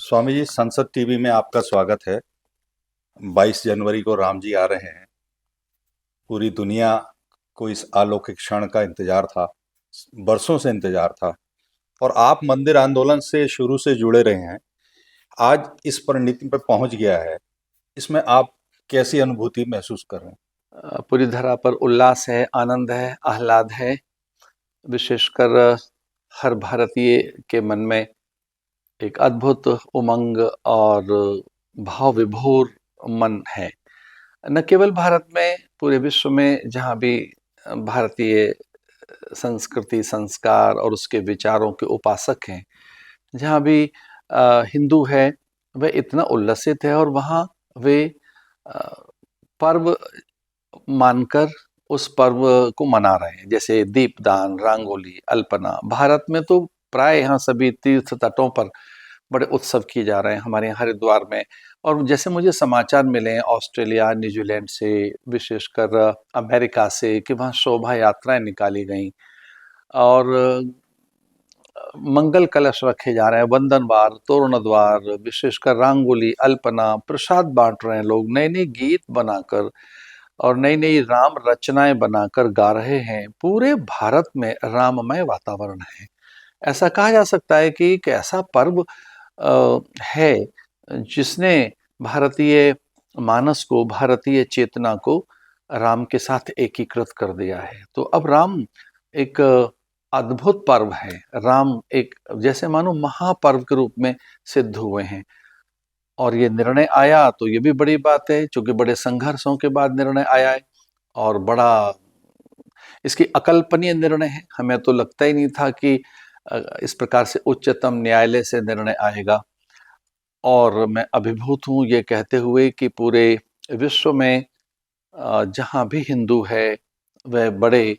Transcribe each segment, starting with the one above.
स्वामी जी, संसद टीवी में आपका स्वागत है। 22 जनवरी को राम जी आ रहे हैं। पूरी दुनिया को इस अलौकिक क्षण का इंतजार था, बरसों से इंतजार था। और आप मंदिर आंदोलन से शुरू से जुड़े रहे हैं। आज इस परिणति पर पहुंच गया है। इसमें आप कैसी अनुभूति महसूस कर रहे हैं? पूरी धरा पर उल्लास है, आनंद है, आह्लाद है। विशेषकर हर भारतीय के मन में एक अद्भुत उमंग और भाव विभोर मन है। न केवल भारत में, पूरे विश्व में जहाँ भी भारतीय संस्कृति, संस्कार और उसके विचारों के उपासक हैं, जहाँ भी हिंदू है, वह इतना उल्लसित है और वहाँ वे पर्व मानकर उस पर्व को मना रहे हैं। जैसे दीपदान, रंगोली, अल्पना। भारत में तो प्राय यहाँ सभी तीर्थ तटों पर बड़े उत्सव किए जा रहे हैं, हमारे यहाँ हरिद्वार में। और जैसे मुझे समाचार मिले हैं ऑस्ट्रेलिया, न्यूजीलैंड से, विशेषकर अमेरिका से, कि वहाँ शोभा यात्राएं निकाली गई और मंगल कलश रखे जा रहे हैं, वंदनवार, तोरण द्वार, विशेषकर रंगोली, अल्पना, प्रसाद बांट रहे हैं लोग, नए नए गीत बनाकर और नई नई राम रचनाएं बनाकर गा रहे हैं। पूरे भारत में राममय वातावरण है। ऐसा कहा जा सकता है कि एक ऐसा पर्व है जिसने भारतीय मानस को, भारतीय चेतना को राम के साथ एकीकृत कर दिया है। तो अब राम एक अद्भुत पर्व है। राम एक जैसे मानो महापर्व के रूप में सिद्ध हुए हैं। और ये निर्णय आया तो ये भी बड़ी बात है, क्योंकि बड़े संघर्षों के बाद निर्णय आया है और बड़ा इसकी अकल्पनीय निर्णय है। हमें तो लगता ही नहीं था कि इस प्रकार से उच्चतम न्यायालय से निर्णय आएगा। और मैं अभिभूत हूँ ये कहते हुए कि पूरे विश्व में जहाँ भी हिंदू है, वह बड़े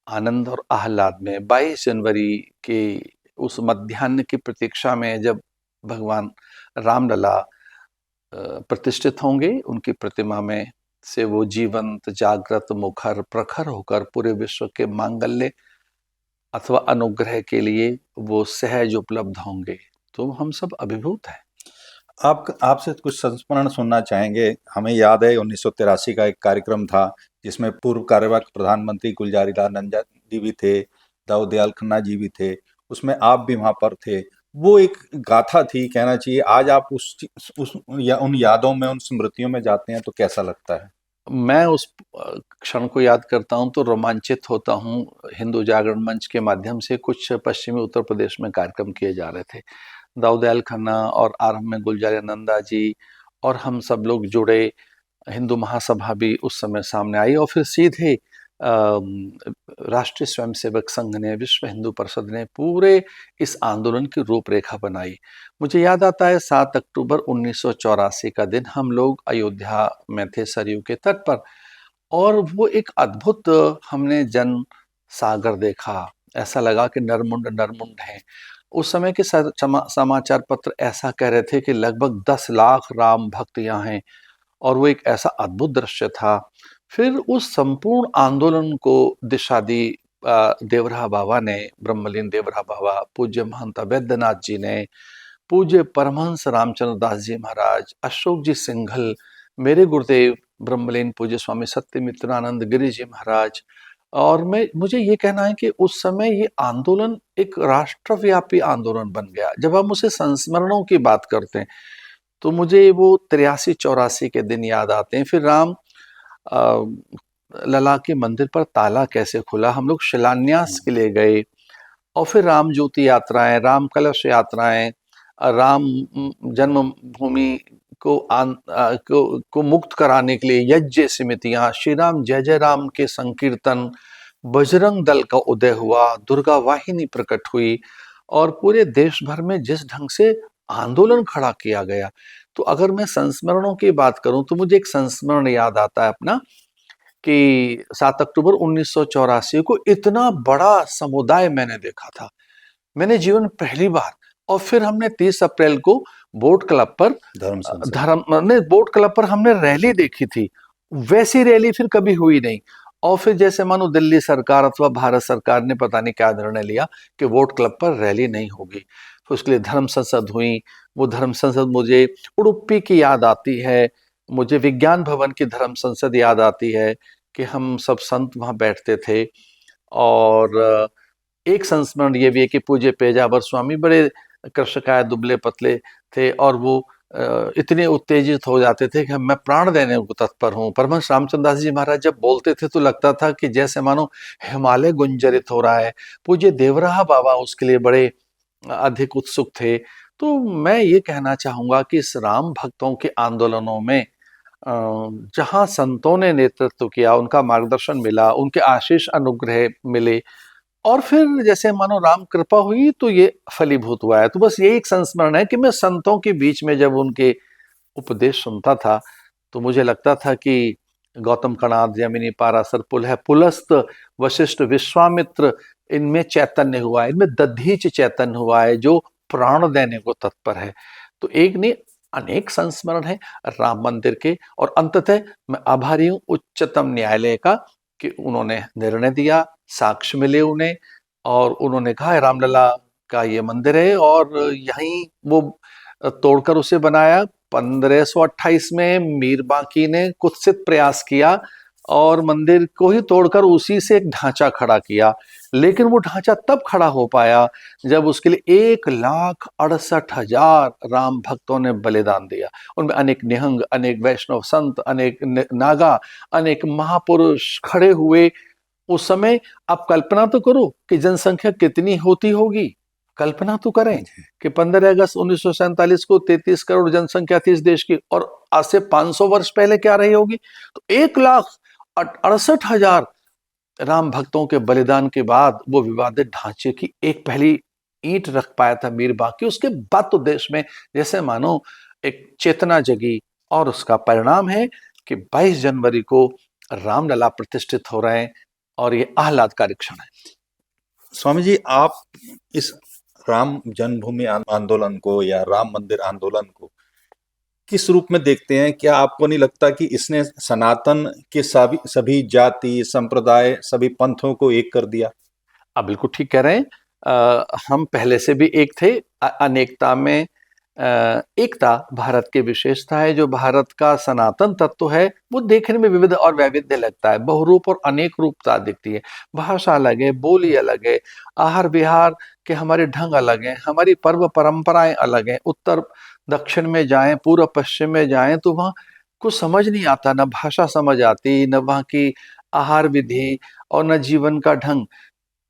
आनंद और आह्लाद में 22 जनवरी के उस मध्याह्न की प्रतीक्षा में, जब भगवान रामलला प्रतिष्ठित होंगे, उनकी प्रतिमा में से वो जीवंत, जागृत, मुखर, प्रखर होकर पूरे विश्व के मांगल्य अथवा अनुग्रह के लिए वो सहज उपलब्ध होंगे। तो हम सब अभिभूत हैं। आप आपसे कुछ संस्मरण सुनना चाहेंगे। हमें याद है 1983 का एक कार्यक्रम था जिसमें पूर्व कार्यवाहक प्रधानमंत्री गुलजारी लाल नंदा जी भी थे, दाऊद दयाल खन्ना जी भी थे। उसमें आप भी वहां पर थे। वो एक गाथा थी, कहना चाहिए। आज आप उन यादों में, उन स्मृतियों में जाते हैं तो कैसा लगता है? मैं उस क्षण को याद करता हूँ तो रोमांचित होता हूँ। हिंदू जागरण मंच के माध्यम से कुछ पश्चिमी उत्तर प्रदेश में कार्यक्रम किए जा रहे थे। दाऊद दयाल खन्ना और आरंभ में गुलजारी नंदा जी और हम सब लोग जुड़े। हिंदू महासभा भी उस समय सामने आई और फिर सीधे राष्ट्रीय स्वयंसेवक संघ ने, विश्व हिंदू परिषद ने पूरे इस आंदोलन की रूपरेखा बनाई। मुझे याद आता है 7 अक्टूबर 1984 का दिन, हम लोग अयोध्या में थे, सरयू के तट पर। और वो एक अद्भुत हमने जन सागर देखा। ऐसा लगा कि नरमुंड नरमुंड है। उस समय के समाचार पत्र ऐसा कह रहे थे कि लगभग 10 लाख राम भक्त यहाँ हैं। और वो एक ऐसा अद्भुत दृश्य था। फिर उस संपूर्ण आंदोलन को दिशा दी देवरा बाबा ने, ब्रह्मलीन देवरा बाबा, पूज्य महंत वैद्यनाथ जी ने, पूज्य परमहंस रामचंद्र दास जी महाराज, अशोक जी सिंघल, मेरे गुरुदेव ब्रह्मलीन पूज्य स्वामी सत्यमित्रानंद गिरि जी महाराज। और मुझे ये कहना है कि उस समय ये आंदोलन एक राष्ट्रव्यापी आंदोलन बन गया। जब हम उसे संस्मरणों की बात करते हैं तो मुझे वो 83-84 के दिन याद आते हैं। फिर राम लला के मंदिर पर ताला कैसे खुला, हम लोग शिलान्यास के लिए गए। और फिर राम ज्योति यात्राएं, राम कलश यात्राएं, राम जन्मभूमि को मुक्त कराने के लिए यज्ञ समितियां, श्री राम जय जय राम के संकीर्तन, बजरंग दल का उदय हुआ, दुर्गा वाहिनी प्रकट हुई। और पूरे देश भर में जिस ढंग से आंदोलन खड़ा किया गया, तो अगर मैं संस्मरणों की बात करूं तो मुझे एक संस्मरण याद आता है अपना, कि 7 अक्टूबर 1984 को इतना बड़ा समुदाय मैंने देखा था, मैंने जीवन में पहली बार। और फिर हमने 30 अप्रैल को बोट क्लब पर बोट क्लब पर हमने रैली देखी थी। वैसी रैली फिर कभी हुई नहीं। और फिर जैसे मानो दिल्ली सरकार अथवा भारत सरकार ने पता नहीं क्या निर्णय लिया कि वोट क्लब पर रैली नहीं होगी। फिर उसके लिए धर्म संसद हुई। वो धर्म संसद मुझे उडुपी की याद आती है, मुझे विज्ञान भवन की धर्म संसद याद आती है कि हम सब संत वहाँ बैठते थे। और एक संस्मरण ये भी है कि पूज्य पेजावर स्वामी बड़े कृष्णकाय दुबले पतले थे और वो इतने उत्तेजित हो जाते थे कि मैं प्राण देने को तत्पर हूँ। परमहंस रामचंद्र दास जी महाराज जब बोलते थे तो लगता था कि जैसे मानो हिमालय गुंजरित हो रहा है। पूज्य देवराहा बाबा उसके लिए बड़े अधिक उत्सुक थे। तो मैं ये कहना चाहूँगा कि इस राम भक्तों के आंदोलनों में जहाँ संतों ने नेतृत्व किया, उनका मार्गदर्शन मिला, उनके आशीष अनुग्रह मिले और फिर जैसे मानो राम कृपा हुई तो ये फलीभूत हुआ है। तो बस यही एक संस्मरण है कि मैं संतों के बीच में जब उनके उपदेश सुनता था तो मुझे लगता था कि गौतम कणाद, जैमिनी, पाराशर, पुलह, पुलस्त, वशिष्ठ, विश्वामित्र, इनमें चैतन्य हुआ है, इनमें दधीच चैतन्य हुआ है जो प्राण देने को तत्पर है। तो एक नहीं अनेक संस्मरण है राम मंदिर के। और अंततः मैं आभारी हूँ उच्चतम न्यायालय का कि उन्होंने निर्णय दिया, साक्ष्य मिले उन्हें और उन्होंने कहा रामलला का ये मंदिर है और यहीं वो तोड़कर उसे बनाया। 1528 में मीर बांकी ने कुत्सित प्रयास किया और मंदिर को ही तोड़कर उसी से एक ढांचा खड़ा किया। लेकिन वो ढांचा तब खड़ा हो पाया जब उसके लिए 1,68,000 राम भक्तों ने बलिदान दिया। उनमें अनेक निहंग, अनेक वैष्णव संत, अनेक नागा, अनेक महापुरुष खड़े हुए। उस समय आप कल्पना तो करो कि जनसंख्या कितनी होती होगी। कल्पना तो करें कि 15 अगस्त 1947 को 33 करोड़ जनसंख्या थी इस देश की और आज से 500 वर्ष पहले क्या रही होगी। तो 1,68,000 राम भक्तों के बलिदान के बाद वो विवादित ढांचे की एक पहली ईंट रख पाया था मीर बाकी। उसके बाद तो देश में जैसे मानो एक चेतना जगी और उसका परिणाम है कि 22 जनवरी को रामलला प्रतिष्ठित हो रहे हैं और ये आह्लादकारी क्षण है। स्वामी जी, आप इस राम जन्मभूमि आंदोलन को या राम मंदिर आंदोलन को किस रूप में देखते हैं? क्या आपको नहीं लगता कि इसने सनातन के सभी जाति, संप्रदाय, सभी पंथों को एक कर दिया? आप बिल्कुल ठीक कह रहे हैं। हम पहले से भी एक थे। अनेकता में एकता भारत की विशेषता है। जो भारत का सनातन तत्व है वो देखने में विविध और वैविध्य लगता है, बहुरूप और अनेक रूपता दिखती है। भाषा अलग है, बोली अलग है, आहार विहार के हमारे ढंग अलग हैं, हमारी पर्व परंपराएं अलग हैं। उत्तर दक्षिण में जाएं, पूर्व पश्चिम में जाएं तो वहाँ कुछ समझ नहीं आता, न भाषा समझ आती, न वहाँ की आहार विधि और न जीवन का ढंग।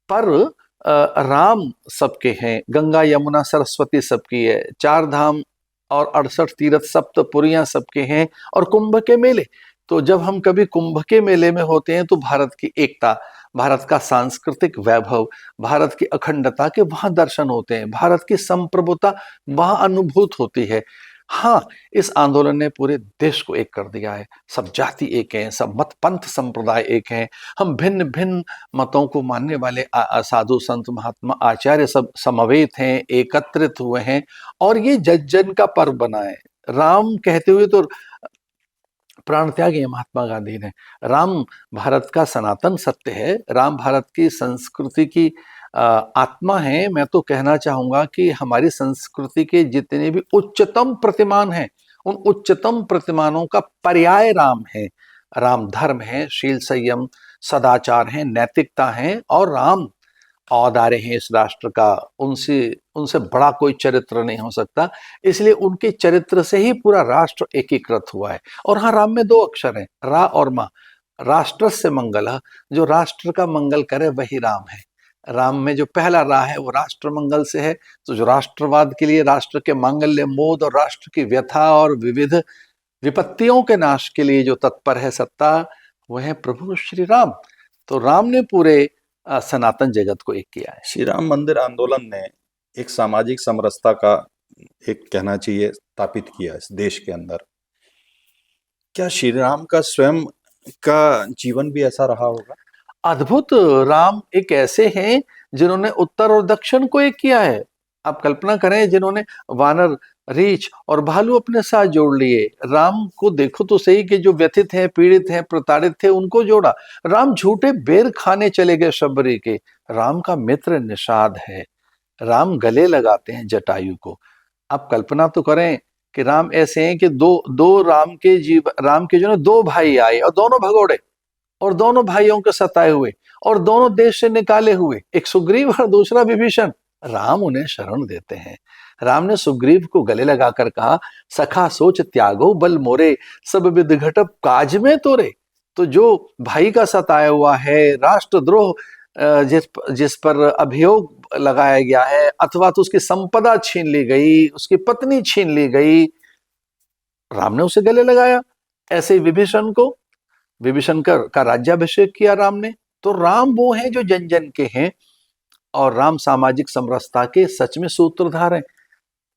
पर राम सबके हैं, गंगा यमुना सरस्वती सबकी है, चार धाम और 68 तीर्थ सप्तपुरियां सबके हैं और कुंभ के मेले। तो जब हम कभी कुंभ के मेले में होते हैं तो भारत की एकता, भारत का सांस्कृतिक वैभव, भारत की अखंडता के वहां दर्शन होते हैं, भारत की संप्रभुता वहां अनुभूत होती है। हाँ, इस आंदोलन ने पूरे देश को एक कर दिया है। सब जाति एक हैं, सब मत पंथ संप्रदाय एक हैं। हम भिन्न भिन्न मतों को मानने वाले साधु संत महात्मा आचार्य सब समवेत हैं, एकत्रित हुए हैं और ये जन का पर्व बना है। राम कहते हुए तो प्राण त्यागी है महात्मा गांधी ने। राम भारत का सनातन सत्य है, राम भारत की संस्कृति की आत्मा है। मैं तो कहना चाहूंगा कि हमारी संस्कृति के जितने भी उच्चतम प्रतिमान हैं उन उच्चतम प्रतिमानों का पर्याय राम है। राम धर्म है, शील संयम सदाचार है, नैतिकता है और राम औदार्य हैं इस राष्ट्र का। उनसे उनसे बड़ा कोई चरित्र नहीं हो सकता। इसलिए उनके चरित्र से ही पूरा राष्ट्र एकीकृत हुआ है। और हाँ, राम में 2 अक्षर हैं, रा और मा। राष्ट्र से मंगल, जो राष्ट्र का मंगल करे वही राम है। राम में जो पहला रा है वो राष्ट्र मंगल से है। तो जो राष्ट्रवाद के लिए, राष्ट्र के मांगल्य मोद और राष्ट्र की व्यथा और विविध विपत्तियों के नाश के लिए जो तत्पर है सत्ता, वह है प्रभु श्री राम। तो राम ने पूरे सनातन जगत को एक किया है। श्री राम मंदिर आंदोलन ने एक सामाजिक समरसता का, एक कहना चाहिए, स्थापित किया इस देश के अंदर। क्या श्री राम का स्वयं का जीवन भी ऐसा रहा होगा? अद्भुत। राम एक ऐसे हैं जिन्होंने उत्तर और दक्षिण को एक किया है। आप कल्पना करें, जिन्होंने वानर, रीछ और भालू अपने साथ जोड़ लिए। राम को देखो तो सही कि जो व्यथित हैं, पीड़ित हैं, प्रताड़ित थे, उनको जोड़ा। राम झूठे बेर खाने चले गए शबरी के। राम का मित्र निषाद है। राम गले लगाते हैं जटायु को। आप कल्पना तो करें कि राम ऐसे हैं कि दो दो राम के जो ना दो भाई आए और दोनों भगोड़े, और दोनों भाइयों को सताए हुए, और दोनों देश से निकाले हुए, एक सुग्रीव और दूसरा विभीषण। राम उन्हें शरण देते हैं। राम ने सुग्रीव को गले लगाकर कहा, सखा सोच त्यागो बल मोरे, सब विध घटप काज में तोरे। तो जो भाई का सताया हुआ है, राष्ट्रद्रोह जिस जिस पर अभियोग लगाया गया है, अथवा तो उसकी संपदा छीन ली गई, उसकी पत्नी छीन ली गई, राम ने उसे गले लगाया। ऐसे ही विभीषण का राज्याभिषेक किया राम ने। तो राम वो हैं जो जन जन के हैं, और राम सामाजिक समरसता के सच में सूत्रधार हैं।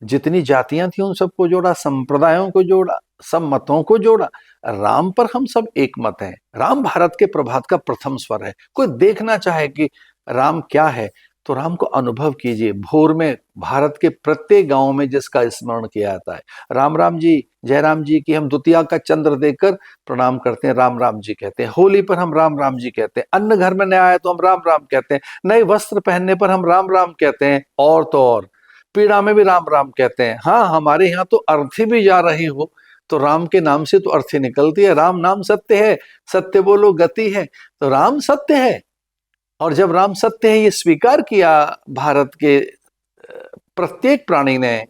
जितनी जातियां थी उन सबको जोड़ा, संप्रदायों को जोड़ा, सब मतों को जोड़ा। राम पर हम सब एक मत हैं। राम भारत के प्रभात का प्रथम स्वर है। कोई देखना चाहे कि राम क्या है, तो राम को अनुभव कीजिए। भोर में भारत के प्रत्येक गांव में जिसका स्मरण किया जाता है, राम राम जी, जय राम जी की हम द्वितीया का चंद्र देखकर प्रणाम करते हैं, राम राम जी कहते हैं। होली पर हम राम राम जी कहते हैं। अन्न घर में नया आया तो हम राम राम कहते हैं। नए वस्त्र पहनने पर हम राम राम कहते हैं। और तो और पीड़ा में भी राम राम कहते हैं। हाँ, हमारे यहाँ तो अर्थी भी जा रही हो तो राम के नाम से तो अर्थी निकलती है। राम नाम सत्य है, सत्य बोलो गति है। तो राम सत्य है, और जब राम सत्य है ये स्वीकार किया भारत के प्रत्येक प्राणी ने,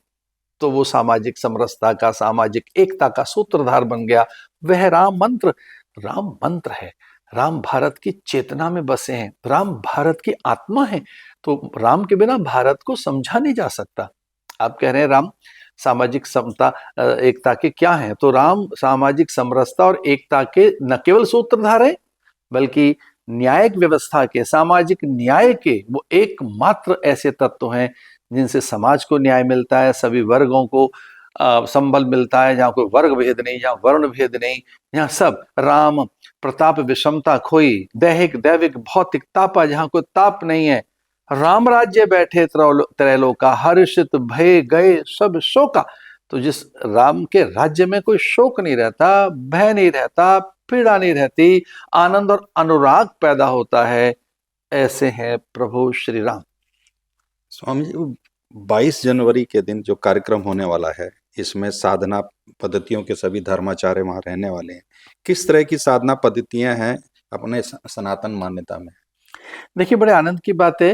तो वो सामाजिक समरसता का, सामाजिक एकता का सूत्रधार बन गया। वह राम मंत्र है। राम भारत की चेतना में बसे हैं। राम भारत की आत्मा है। तो राम के बिना भारत को समझा नहीं जा सकता। आप कह रहे हैं राम सामाजिक समता एकता के क्या हैं, तो राम सामाजिक समरसता और एकता के न केवल सूत्रधार है, बल्कि न्यायिक व्यवस्था के, सामाजिक न्याय के वो एकमात्र ऐसे तत्व हैं जिनसे समाज को न्याय मिलता है, सभी वर्गों को संबल मिलता है, जहाँ कोई वर्ग भेद नहीं, जहाँ वर्ण भेद नहीं, यहाँ सब राम प्रताप विषमता खोई, दैहिक दैविक भौतिक तापा, जहाँ कोई ताप नहीं है। राम राज्य बैठे त्रैलोका, हर्षित भय गए सब शोका। तो जिस राम के राज्य में कोई शोक नहीं रहता, भय नहीं रहता, पीड़ा नहीं रहती, आनंद और अनुराग पैदा होता है, ऐसे हैं प्रभु श्री राम। स्वामी जी, 22 जनवरी के दिन जो कार्यक्रम होने वाला है, इसमें साधना पद्धतियों के सभी धर्माचार्य वहाँ रहने वाले हैं। किस तरह की साधना पद्धतियां हैं अपने सनातन मान्यता में? देखिए, बड़े आनंद की बात है,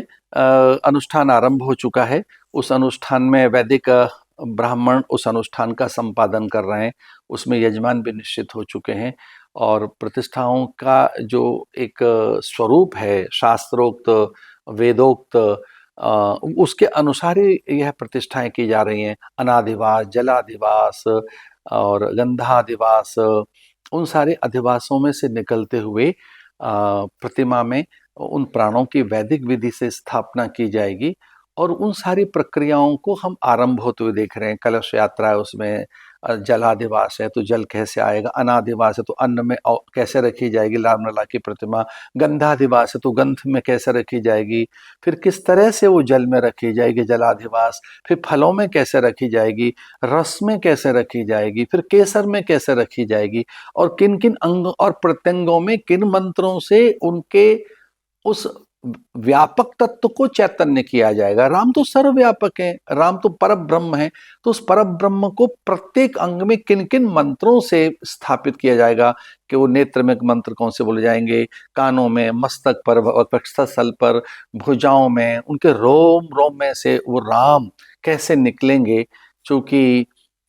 अनुष्ठान आरंभ हो चुका है। उस अनुष्ठान में वैदिक ब्राह्मण उस अनुष्ठान का संपादन कर रहे हैं। उसमें यजमान भी निश्चित हो चुके हैं, और प्रतिष्ठाओं का जो एक स्वरूप है, शास्त्रोक्त वेदोक्त, उसके अनुसार ही यह प्रतिष्ठाएं की जा रही हैं। अनादिवास, जलादिवास और गंधादिवास, उन सारे अधिवासों में से निकलते हुए प्रतिमा में उन प्राणों की वैदिक विधि से स्थापना की जाएगी। और उन सारी प्रक्रियाओं को हम आरंभ होते हुए देख रहे हैं। कलश यात्रा है, उसमें जलादिवास है तो जल कैसे आएगा, अनादिवास है तो अन्न में कैसे रखी जाएगी रामलला की प्रतिमा, गंधादिवास है तो गंध में कैसे रखी जाएगी, फिर किस तरह से वो जल में रखी जाएगी जलादिवास, फिर फलों में कैसे रखी जाएगी, रस में कैसे रखी जाएगी, फिर केसर में कैसे रखी जाएगी, और किन किन अंग और प्रत्यंगों में किन मंत्रों से उनके उस व्यापक तत्व को चैतन्य किया जाएगा। राम तो सर्वव्यापक है, राम तो पर ब्रह्म है। तो उस पर ब्रह्म को प्रत्येक अंग में किन किन मंत्रों से स्थापित किया जाएगा, कि वो नेत्र में मंत्र कौन से बोले जाएंगे, कानों में, मस्तक पर, वक्षस्थल पर, भुजाओं में, उनके रोम रोम में से वो राम कैसे निकलेंगे। चूंकि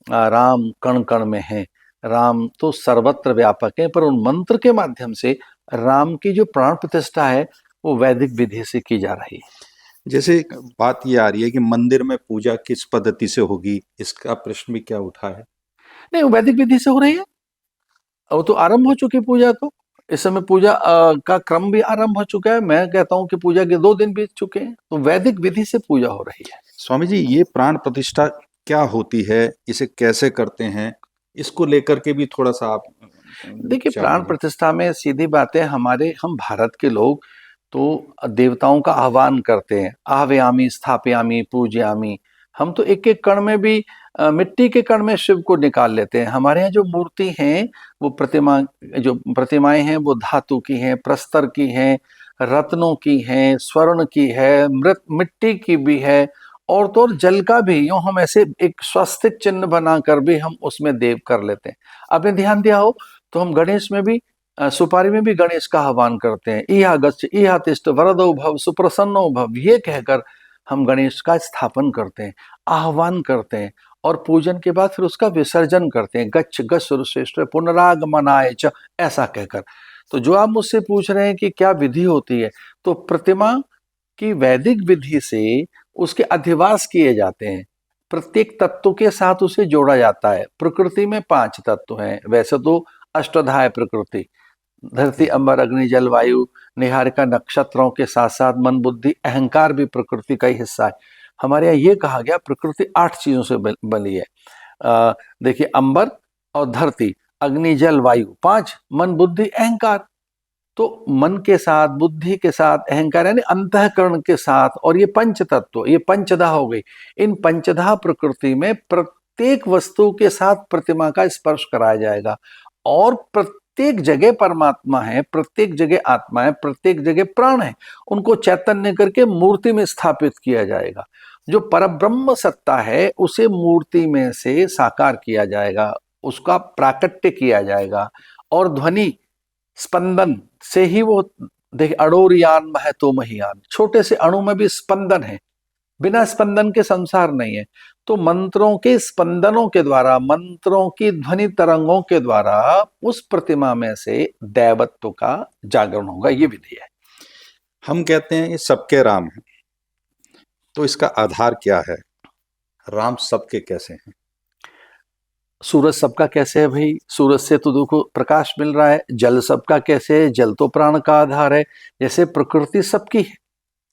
राम कण कण में है, राम तो सर्वत्र व्यापक है, पर उन मंत्र के माध्यम से राम की जो प्राण प्रतिष्ठा है वो वैदिक विधि से की जा रही है। जैसे बात ये आ रही है कि मंदिर में पूजा किस पद्धति से होगी, इसका प्रश्न भी क्या उठा है? नहीं, वो वैदिक विधि से हो रही है। वो तो आरंभ हो चुकी पूजा। तो इस समय पूजा का क्रम भी आरंभ हो चुका है। मैं कहता हूँ कि पूजा के 2 दिन बीत चुके हैं, तो वैदिक विधि से पूजा हो रही है। स्वामी जी, ये प्राण प्रतिष्ठा क्या होती है, इसे कैसे करते हैं, इसको लेकर के भी थोड़ा सा आप देखिए, प्राण प्रतिष्ठा में सीधी बात है, हम भारत के लोग तो देवताओं का आह्वान करते हैं, आह्वयामी स्थापयामी पूजयामी। हम तो एक एक कण में भी मिट्टी के कण में शिव को निकाल लेते हैं। हमारे यहाँ जो मूर्ति हैं, वो जो प्रतिमाएं हैं वो धातु की हैं, प्रस्तर की हैं, रत्नों की हैं, स्वर्ण की है, मृत मिट्टी की भी है, और तो और जल का भी। यूं हम ऐसे एक स्वस्तिक चिन्ह बनाकर भी हम उसमें देव कर लेते हैं। आपने ध्यान दिया हो तो हम गणेश में भी सुपारी में भी गणेश का आह्वान करते हैं, इहा गच्छ इहा तिष्ठ वरदो भव सुप्रसन्नो भव, ये कहकर हम गणेश का स्थापन करते हैं, आह्वान करते हैं, और पूजन के बाद फिर उसका विसर्जन करते हैं, गच्छ गच्छ पुनरागमनाय च, ऐसा कहकर। तो जो आप मुझसे पूछ रहे हैं कि क्या विधि होती है, तो प्रतिमा की वैदिक विधि से उसके अधिवास किए जाते हैं, प्रत्येक तत्व के साथ उसे जोड़ा जाता है। प्रकृति में 5 तत्व हैं, वैसे तो अष्टाध्याय प्रकृति, धरती अंबर अग्नि जल वायु निहारिका नक्षत्रों के साथ साथ मन बुद्धि अहंकार भी प्रकृति का ही हिस्सा है। हमारे यहाँ ये कहा गया प्रकृति 8 चीजों से बनी है। देखिए, अंबर और धरती, अग्नि जल वायु 5, मन बुद्धि अहंकार। तो मन के साथ, बुद्धि के साथ, अहंकार यानी अंतःकरण के साथ, और ये पंच तत्व, ये पंचधा हो गई। इन पंचधा प्रकृति में प्रत्येक वस्तु के साथ प्रतिमा का स्पर्श कराया जाएगा, और प्रत्येक जगह परमात्मा है, प्रत्येक जगह आत्मा है, प्रत्येक जगह प्राण है, उनको चैतन्य करके मूर्ति में स्थापित किया जाएगा। जो परब्रह्म सत्ता है उसे मूर्ति में से साकार किया जाएगा, उसका प्राकट्य किया जाएगा, और ध्वनि स्पंदन से ही वो, देखिए, अणोरियान महतो महियान, छोटे से अणु में भी स्पंदन है, बिना स्पंदन के संसार नहीं है। तो मंत्रों के स्पंदनों के द्वारा, मंत्रों की ध्वनि तरंगों के द्वारा उस प्रतिमा में से दैवत्व का जागरण होगा, ये विधि है। हम कहते हैं ये सबके राम हैं, तो इसका आधार क्या है? राम सबके कैसे हैं? सूरज सबका कैसे है भाई? सूरज से तो देखो प्रकाश मिल रहा है। जल सबका कैसे है? जल तो प्राण का आधार है। जैसे प्रकृति सबकी है,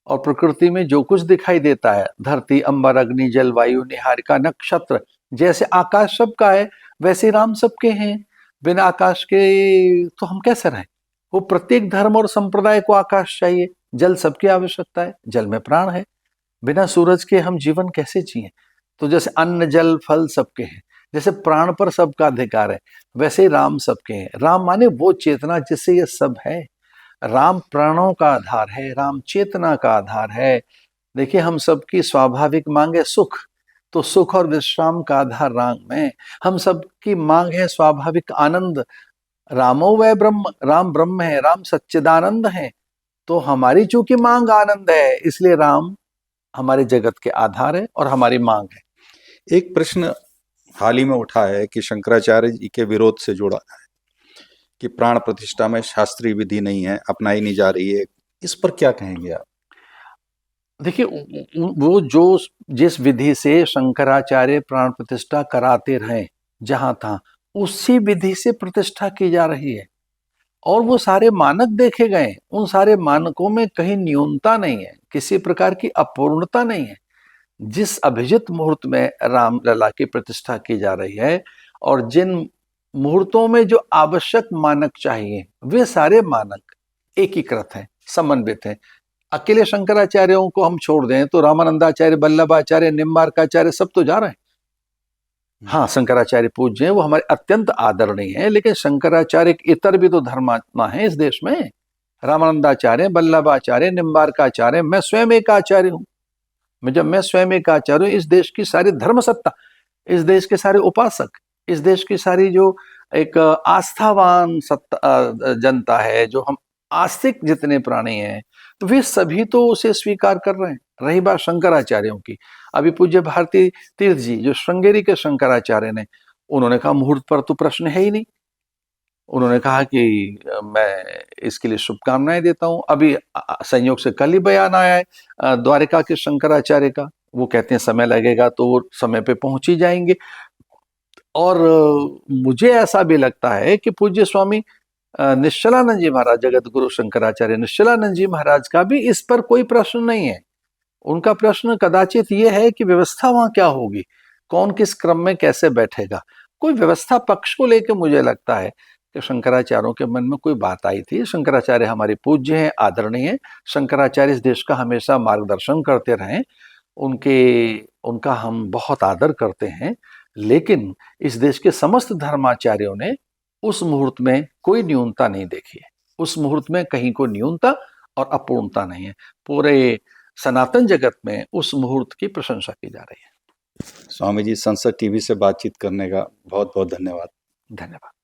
और प्रकृति में जो कुछ दिखाई देता है, धरती अंबर अग्नि जल वायु निहारिका नक्षत्र, जैसे आकाश सबका है वैसे राम सबके हैं। बिना आकाश के तो हम कैसे रहें? वो प्रत्येक धर्म और संप्रदाय को आकाश चाहिए, जल सबकी आवश्यकता है, जल में प्राण है। बिना सूरज के हम जीवन कैसे जिए? तो जैसे अन्न जल फल सबके हैं, जैसे प्राण पर सबका अधिकार है, वैसे ही राम सबके हैं। राम माने वो चेतना जिससे ये सब है। राम प्राणों का आधार है, राम चेतना का आधार है। देखिए, हम सबकी स्वाभाविक मांग है सुख, तो सुख और विश्राम का आधार राम में। हम सबकी मांग है स्वाभाविक आनंद, रामो वै ब्रह्म, राम ब्रह्म है, राम सच्चिदानंद है। तो हमारी चूंकि मांग आनंद है, इसलिए राम हमारे जगत के आधार है और हमारी मांग है। एक प्रश्न हाल ही में उठा है कि शंकराचार्य जी के विरोध से जुड़ा है कि प्राण प्रतिष्ठा में शास्त्रीय विधि नहीं है, अपनाई नहीं जा रही है। इस पर क्या कहेंगे आप? देखिए, वो जो जिस विधि से शंकराचार्य प्राण प्रतिष्ठा कराते रहे जहां था, उसी विधि से प्रतिष्ठा की जा रही है, और वो सारे मानक देखे गए। उन सारे मानकों में कहीं न्यूनता नहीं है, किसी प्रकार की अपूर्णता नहीं है। जिस अभिजित मुहूर्त में राम लला की प्रतिष्ठा की जा रही है, और जिन मुहूर्तों में जो आवश्यक मानक चाहिए, वे सारे मानक एकीकृत हैं, समन्वित हैं। अकेले शंकराचार्यों को हम छोड़ दें तो रामानंदाचार्य, वल्लभाचार्य, निम्बार्काचार्य सब तो जा रहे हैं। हाँ, शंकराचार्य पूज्य हैं, वो हमारे अत्यंत आदरणीय हैं, लेकिन शंकराचार्य के इतर भी तो धर्मात्मा हैं इस देश में। रामानंदाचार्य, वल्लभाचार्य, निम्बार्काचार्य, मैं स्वयं एक आचार्य हूँ। मैं स्वयं एक आचार्य हूँ। इस देश की सारी धर्म सत्ता, इस देश के सारे उपासक, इस देश की सारी जो एक आस्थावान सत्ता जनता है, जो हम आस्तिक जितने प्राणी हैं, तो वे सभी तो उसे स्वीकार कर रहे हैं। रही बात शंकराचार्यों की, अभी पूज्य भारती तीर्थ जी जो श्रृंगेरी के शंकराचार्य ने, उन्होंने कहा मुहूर्त पर तो प्रश्न है ही नहीं। उन्होंने कहा कि मैं इसके लिए शुभकामनाएं देता हूं। अभी संयोग से कल ही बयान आया है द्वारिका के शंकराचार्य का, वो कहते हैं समय लगेगा तो वो समय पे पहुंच ही जाएंगे। और मुझे ऐसा भी लगता है कि पूज्य स्वामी निश्चलानंद जी महाराज, जगत गुरु शंकराचार्य निश्चलानंद जी महाराज का भी इस पर कोई प्रश्न नहीं है। उनका प्रश्न कदाचित ये है कि व्यवस्था वहां क्या होगी, कौन किस क्रम में कैसे बैठेगा। कोई व्यवस्था पक्ष को लेकर मुझे लगता है कि शंकराचार्यों के मन में कोई बात आई थी। शंकराचार्य हमारे पूज्य हैं, आदरणीय हैं। शंकराचार्य इस देश का हमेशा मार्गदर्शन करते रहे, उनका हम बहुत आदर करते हैं। लेकिन इस देश के समस्त धर्माचार्यों ने उस मुहूर्त में कोई न्यूनता नहीं देखी है। उस मुहूर्त में कहीं को न्यूनता और अपूर्णता नहीं है। पूरे सनातन जगत में उस मुहूर्त की प्रशंसा की जा रही है। स्वामी जी, संसद टीवी से बातचीत करने का बहुत बहुत धन्यवाद। धन्यवाद।